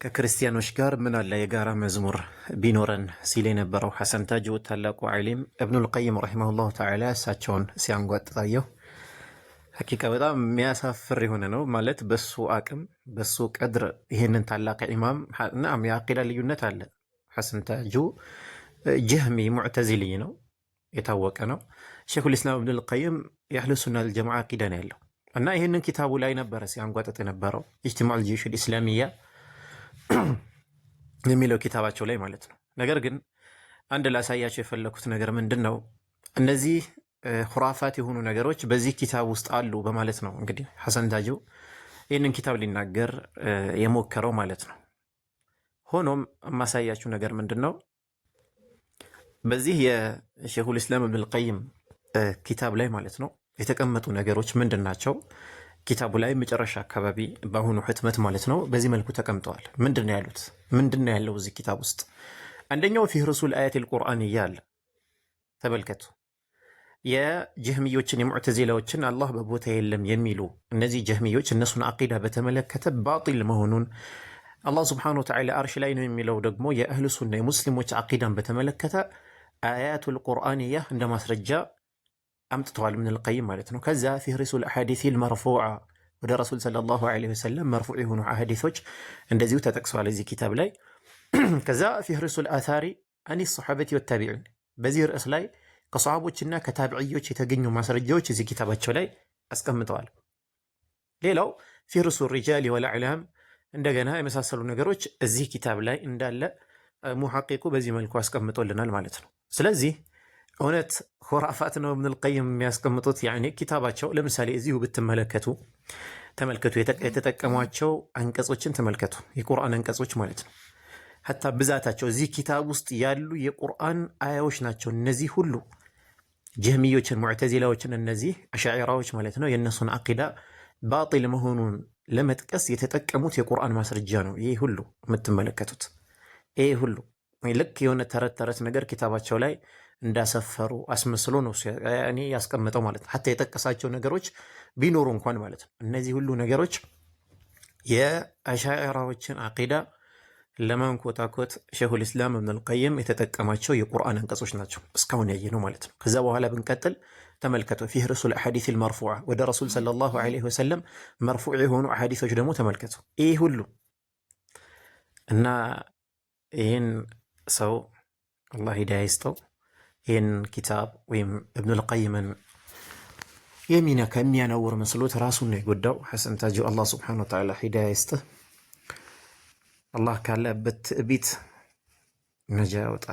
ከክርስቲያኖች ጋር ምን አለ የጋራ መዝሙር ቢኖረን ሲል የነበረው ሐሰን ታጁ ታላቁ ዓሊም እብኑል ቀይም ረሒመሁላሁ ተዓላ እሳቸውን ሲያንጓጥጣየው ሐቂቃ በጣም የሚያሳፍር የሆነ ነው። ማለት በሱ አቅም በሱ ቀድር ይህንን ታላቅ ኢማም ናም የአቂዳ ልዩነት አለ። ሐሰን ታጁ ጀህሚ ሙዕተዚሊ ነው፣ የታወቀ ነው። ሼኹል ኢስላም እብኑል ቀይም የአህሉ ሱና ወልጀማዓ አቂዳ ነው ያለው እና ይህንን ኪታቡ ላይ ነበረ ሲያንጓጥጥ የነበረው ኢጅቲማዑል ጀይሹል ኢስላሚያ የሚለው ኪታባቸው ላይ ማለት ነው። ነገር ግን አንድ ላሳያቸው የፈለኩት ነገር ምንድን ነው፣ እነዚህ ሁራፋት የሆኑ ነገሮች በዚህ ኪታብ ውስጥ አሉ በማለት ነው እንግዲህ ሐሰን ታጁ ይህንን ኪታብ ሊናገር የሞከረው ማለት ነው። ሆኖም የማሳያችሁ ነገር ምንድን ነው፣ በዚህ የሼኹል ኢስላም ኢብኑል ቀይም ኪታብ ላይ ማለት ነው የተቀመጡ ነገሮች ምንድን ናቸው? ኪታቡ ላይ መጨረሻ አካባቢ በአሁኑ ህትመት ማለት ነው በዚህ መልኩ ተቀምጠዋል። ምንድን ነው ያሉት? ምንድን ነው ያለው እዚህ ኪታብ ውስጥ? አንደኛው ፊህርሱል አያቲል ቁርአንያ አለ። ተመልከቱ። የጀህሚዮችን የሙዕተዚላዎችን አላህ በቦታ የለም የሚሉ እነዚህ ጀህሚዮች እነሱን አቂዳ በተመለከተ ባጢል መሆኑን አላህ ስብሓነሁ ወተዓላ አርሽ ላይ ነው የሚለው ደግሞ የአህሉ ሱና የሙስሊሞች አቂዳን በተመለከተ አያቱል ቁርአንያ እንደ ማስረጃ አምጥተዋል ኢብኑል ቀይም ማለት ነው። ከዛ ፊህሪሱል አሐዲሲል መርፉዓ ወደ ረሱል ሰለላሁ ዐለይሂ ወሰለም መርፉዕ የሆኑ አሐዲሶች እንደዚሁ ተጠቅሰዋል እዚህ ኪታብ ላይ። ከዛ ፊህሪሱል አታሪ አኒ ሰሐበቲ ወታቢዒን በዚህ ርዕስ ላይ ከሰሃቦችና ከታቢዕዮች የተገኙ ማስረጃዎች እዚህ ኪታባቸው ላይ አስቀምጠዋል። ሌላው ፊህሪሱ ሪጃሊ ወልአዕላም እንደገና የመሳሰሉ ነገሮች እዚህ ኪታብ ላይ እንዳለ ሙሐቂቁ በዚህ መልኩ አስቀምጦልናል ማለት ነው። ስለዚህ እውነት ሁራፋት ነው ኢብኑል ቀይም የሚያስቀምጡት ያኔ ኪታባቸው። ለምሳሌ እዚሁ ብትመለከቱ ተመልከቱ፣ የተጠቀሟቸው አንቀጾችን ተመልከቱ፣ የቁርአን አንቀጾች ማለት ነው። ሐታ ብዛታቸው እዚህ ኪታብ ውስጥ ያሉ የቁርአን አያዎች ናቸው እነዚህ ሁሉ። ጀህሚዮችን፣ ሙዕተዚላዎችን፣ እነዚህ አሻዒራዎች ማለት ነው የእነሱን አቂዳ ባጢል መሆኑን ለመጥቀስ የተጠቀሙት የቁርአን ማስረጃ ነው ይሄ ሁሉ የምትመለከቱት። ይሄ ሁሉ ልክ የሆነ ተረት ተረት ነገር ኪታባቸው ላይ እንዳሰፈሩ አስመስሎ ነው ያኔ ያስቀመጠው ማለት ነው። ሐታ የጠቀሳቸው ነገሮች ቢኖሩ እንኳን ማለት ነው እነዚህ ሁሉ ነገሮች የአሻዒራዎችን አቂዳ ለማንኮታኮት ሼኹል ኢስላም ኢብኑል ቀይም የተጠቀማቸው የቁርአን አንቀጾች ናቸው እስካሁን ያየነው ማለት ነው። ከዛ በኋላ ብንቀጥል ተመልከቱ፣ ፊህሪሱል አሐዲሲል መርፉዓ ወደ ረሱል ሰለላሁ ዐለይሂ ወሰለም መርፉዕ የሆኑ አሐዲሶች ደግሞ ተመልከቱ። ይህ ሁሉ እና ይህን ሰው አላህ ሂዳያ ይስጠው። ይህን ኪታብ ወይም ኢብኑል ቀይምን የሚነካ የሚያነውር መስሎት ራሱን ነው የጎዳው ሐሰን ታጁ። አላህ ሱብሓነሁ ወተዓላ ሂዳያ ይስጥህ። አላህ ካለበት ትዕቢት ነጃ ያውጣ።